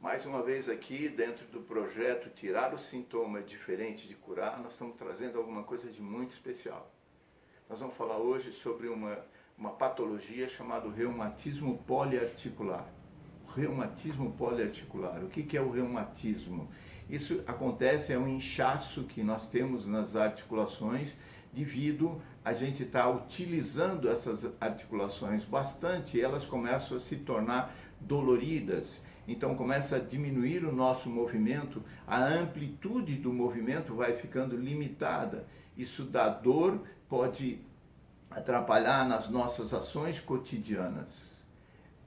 Mais uma vez aqui, dentro do projeto Tirar o Sintoma é Diferente de Curar, nós estamos trazendo alguma coisa de muito especial. Nós vamos falar hoje sobre uma patologia chamada reumatismo poliarticular. O reumatismo poliarticular. O que é o reumatismo? Isso acontece, é um inchaço que nós temos nas articulações devido a gente estar utilizando essas articulações bastante, elas começam a se tornar doloridas. Então começa a diminuir o nosso movimento, a amplitude do movimento vai ficando limitada. Isso dá dor, pode atrapalhar nas nossas ações cotidianas.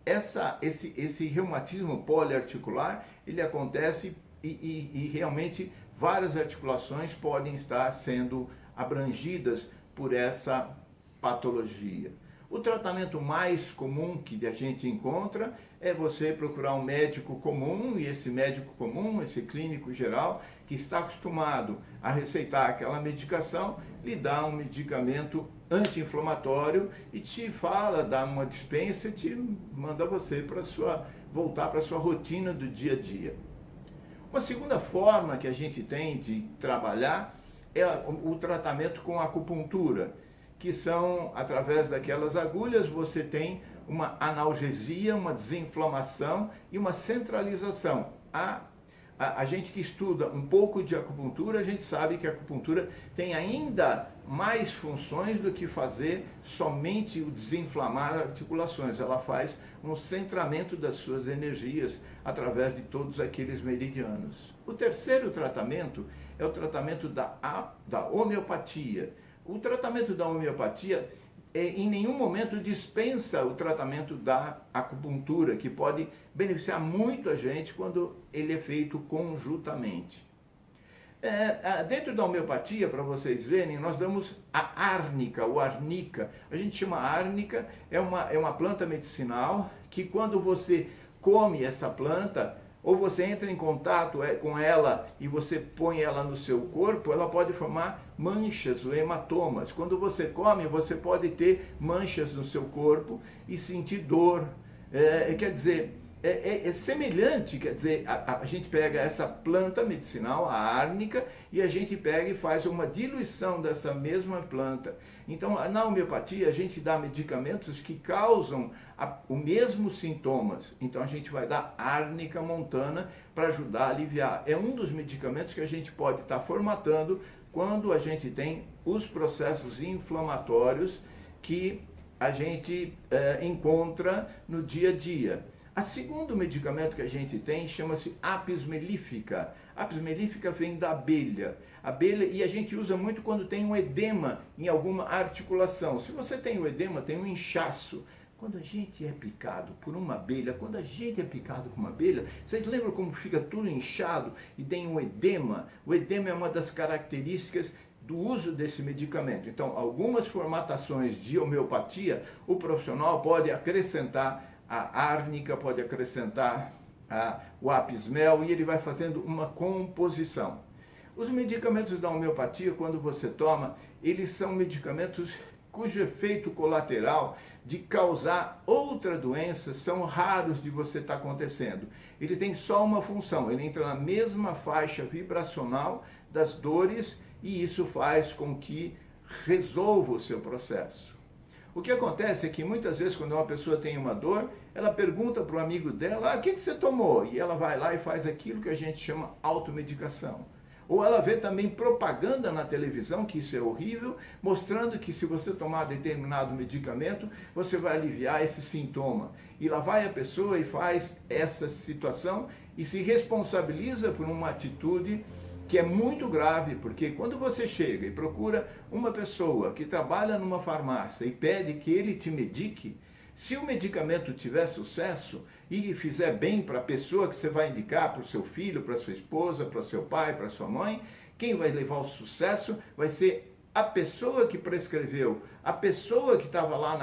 Esse reumatismo poliarticular, ele acontece e realmente várias articulações podem estar sendo abrangidas por essa patologia. O tratamento mais comum que a gente encontra é você procurar um médico comum, e esse médico comum, esse clínico geral, que está acostumado a receitar aquela medicação, lhe dá um medicamento anti-inflamatório e te fala, dá uma dispensa e te manda você voltar para a sua rotina do dia a dia. Uma segunda forma que a gente tem de trabalhar é o tratamento com acupuntura, que são, através daquelas agulhas, você tem uma analgesia, uma desinflamação e uma centralização. A gente que estuda um pouco de acupuntura, a gente sabe que a acupuntura tem ainda mais funções do que fazer somente o desinflamar articulações. Ela faz um centramento das suas energias através de todos aqueles meridianos. O terceiro tratamento é o tratamento da homeopatia. O tratamento da homeopatia em nenhum momento dispensa o tratamento da acupuntura, que pode beneficiar muito a gente quando ele é feito conjuntamente. Dentro da homeopatia, para vocês verem, nós damos a árnica, o arnica. A gente chama árnica, é uma planta medicinal que quando você come essa planta, ou você entra em contato com ela e você põe ela no seu corpo, ela pode formar manchas ou hematomas. Quando você come, você pode ter manchas no seu corpo e sentir dor. Quer dizer, é semelhante, quer dizer, a gente pega essa planta medicinal, a árnica, e a gente pega e faz uma diluição dessa mesma planta. Então, na homeopatia, a gente dá medicamentos que causam os mesmos sintomas. Então, a gente vai dar árnica montana para ajudar a aliviar. É um dos medicamentos que a gente pode estar formatando quando a gente tem os processos inflamatórios que a gente encontra no dia a dia. O segundo medicamento que a gente tem chama-se apis mellifera. Apis mellifera vem da abelha. E a gente usa muito quando tem um edema em alguma articulação. Se você tem um edema, tem um inchaço. Quando a gente é picado por uma abelha, quando a gente é picado por uma abelha, vocês lembram como fica tudo inchado e tem um edema? O edema é uma das características do uso desse medicamento. Então, algumas formatações de homeopatia, o profissional pode acrescentar a árnica, pode acrescentar o apis mel e ele vai fazendo uma composição. Os medicamentos da homeopatia, quando você toma, eles são medicamentos cujo efeito colateral de causar outra doença são raros de você estar acontecendo. Ele tem só uma função, ele entra na mesma faixa vibracional das dores e isso faz com que resolva o seu processo. O que acontece é que muitas vezes quando uma pessoa tem uma dor, ela pergunta para o amigo dela, o que você tomou? E ela vai lá e faz aquilo que a gente chama automedicação. Ou ela vê também propaganda na televisão, que isso é horrível, mostrando que se você tomar determinado medicamento, você vai aliviar esse sintoma. E lá vai a pessoa e faz essa situação e se responsabiliza por uma atitude que é muito grave, porque quando você chega e procura uma pessoa que trabalha numa farmácia e pede que ele te medique, se o medicamento tiver sucesso e fizer bem para a pessoa que você vai indicar, para o seu filho, para a sua esposa, para o seu pai, para a sua mãe, quem vai levar o sucesso vai ser a pessoa que prescreveu, a pessoa que estava lá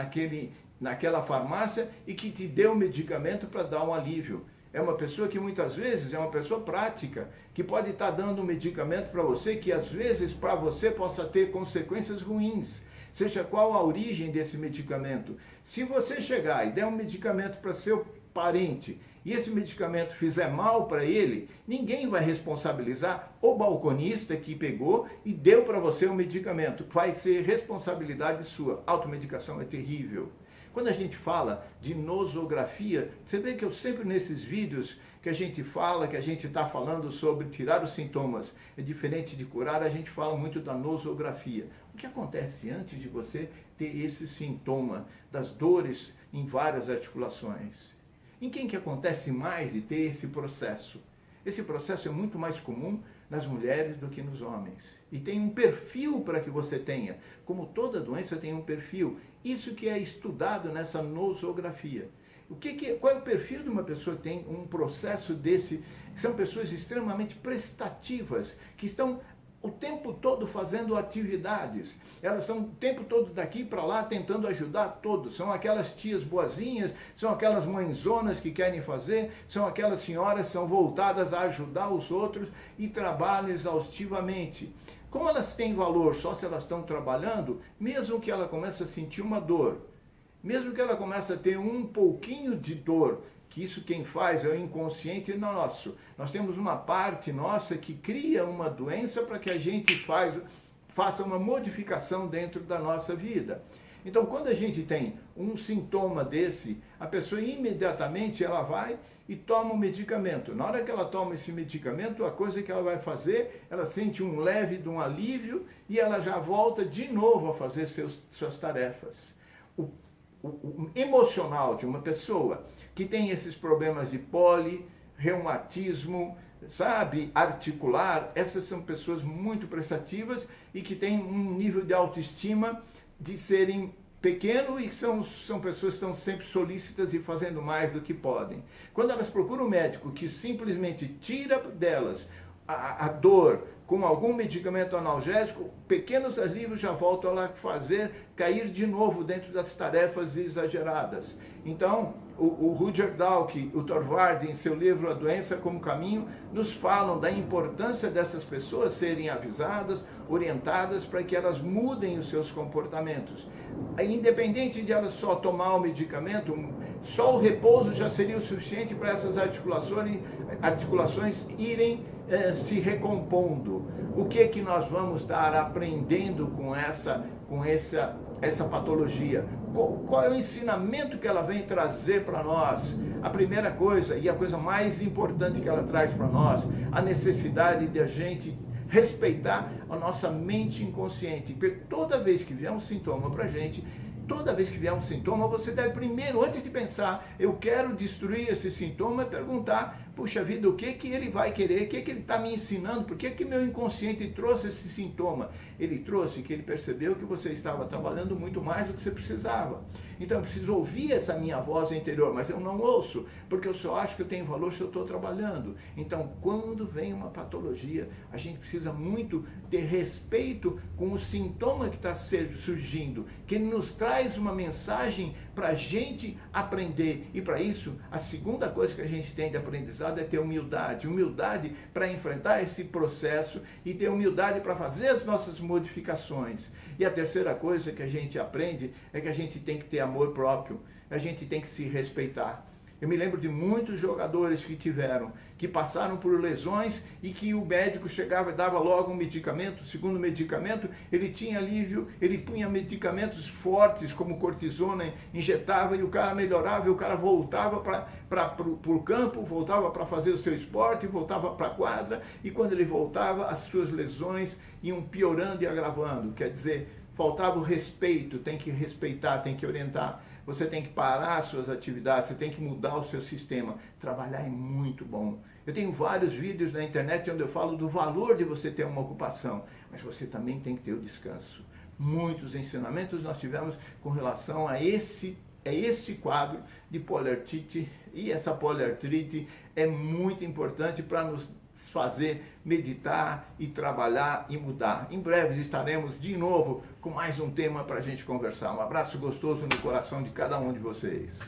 naquela farmácia e que te deu o medicamento para dar um alívio. É uma pessoa que muitas vezes é uma pessoa prática, que pode estar dando um medicamento para você que às vezes para você possa ter consequências ruins. Seja qual a origem desse medicamento. Se você chegar e der um medicamento para seu parente e esse medicamento fizer mal para ele, ninguém vai responsabilizar o balconista que pegou e deu para você o medicamento. Vai ser responsabilidade sua. Automedicação é terrível. Quando a gente fala de nosografia, você vê que eu sempre nesses vídeos que a gente fala, que a gente está falando sobre tirar os sintomas, é diferente de curar, a gente fala muito da nosografia. O que acontece antes de você ter esse sintoma das dores em várias articulações? Em quem que acontece mais de ter esse processo? Esse processo é muito mais comum nas mulheres do que nos homens. E tem um perfil para que você tenha. Como toda doença tem um perfil. Isso que é estudado nessa nosografia. Qual é o perfil de uma pessoa que tem um processo desse? São pessoas extremamente prestativas, que estão o tempo todo fazendo atividades. Elas estão o tempo todo daqui para lá tentando ajudar todos. São aquelas tias boazinhas, são aquelas mãezonas que querem fazer, são aquelas senhoras que são voltadas a ajudar os outros e trabalham exaustivamente. Como elas têm valor só se elas estão trabalhando, mesmo que ela comece a sentir uma dor, mesmo que ela comece a ter um pouquinho de dor, que isso quem faz é o inconsciente nosso. Nós temos uma parte nossa que cria uma doença para que a gente faça uma modificação dentro da nossa vida. Então, quando a gente tem um sintoma desse, a pessoa imediatamente ela vai e toma um medicamento. Na hora que ela toma esse medicamento, a coisa que ela vai fazer, ela sente um leve de um alívio e ela já volta de novo a fazer suas tarefas. O emocional de uma pessoa que tem esses problemas de reumatismo, sabe, articular, essas são pessoas muito prestativas e que têm um nível de autoestima de serem pequeno e que são pessoas que estão sempre solícitas e fazendo mais do que podem. Quando elas procuram um médico que simplesmente tira delas a dor com algum medicamento analgésico, pequenos alívios já voltam a cair de novo dentro das tarefas exageradas. Então, o Rutger Dalk, o Thorvald, em seu livro A Doença como Caminho, nos falam da importância dessas pessoas serem avisadas, orientadas para que elas mudem os seus comportamentos. Independente de elas só tomar o medicamento, só o repouso já seria o suficiente para essas articulações irem se recompondo. O que é que nós vamos estar aprendendo com essa patologia? Qual é o ensinamento que ela vem trazer para nós? A primeira coisa, e a coisa mais importante que ela traz para nós, a necessidade de a gente respeitar a nossa mente inconsciente. Porque toda vez que vier um sintoma para a gente, você deve primeiro, antes de pensar, eu quero destruir esse sintoma, perguntar, puxa vida, o que ele vai querer? O que ele está me ensinando? Por que meu inconsciente trouxe esse sintoma? Ele trouxe que ele percebeu que você estava trabalhando muito mais do que você precisava. Então eu preciso ouvir essa minha voz interior, mas eu não ouço, porque eu só acho que eu tenho valor se eu estou trabalhando. Então, quando vem uma patologia, a gente precisa muito ter respeito com o sintoma que está surgindo, que ele nos traz uma mensagem para a gente aprender. E para isso, a segunda coisa que a gente tem de aprendizado é ter humildade. Humildade para enfrentar esse processo e ter humildade para fazer as nossas modificações. E a terceira coisa que a gente aprende é que a gente tem que ter amor próprio. A gente tem que se respeitar. Eu me lembro de muitos jogadores que passaram por lesões e que o médico chegava e dava logo um medicamento, o segundo medicamento, ele tinha alívio, ele punha medicamentos fortes como cortisona, injetava e o cara melhorava, e o cara voltava para o campo, voltava para fazer o seu esporte, voltava para a quadra, e quando ele voltava, as suas lesões iam piorando e agravando. Quer dizer, faltava o respeito, tem que respeitar, tem que orientar. Você tem que parar as suas atividades, você tem que mudar o seu sistema. Trabalhar é muito bom. Eu tenho vários vídeos na internet onde eu falo do valor de você ter uma ocupação, mas você também tem que ter o descanso. Muitos ensinamentos nós tivemos com relação a esse quadro de poliartrite, e essa poliartrite é muito importante para nos fazer meditar e trabalhar e mudar. Em breve estaremos de novo com mais um tema para a gente conversar. Um abraço gostoso no coração de cada um de vocês.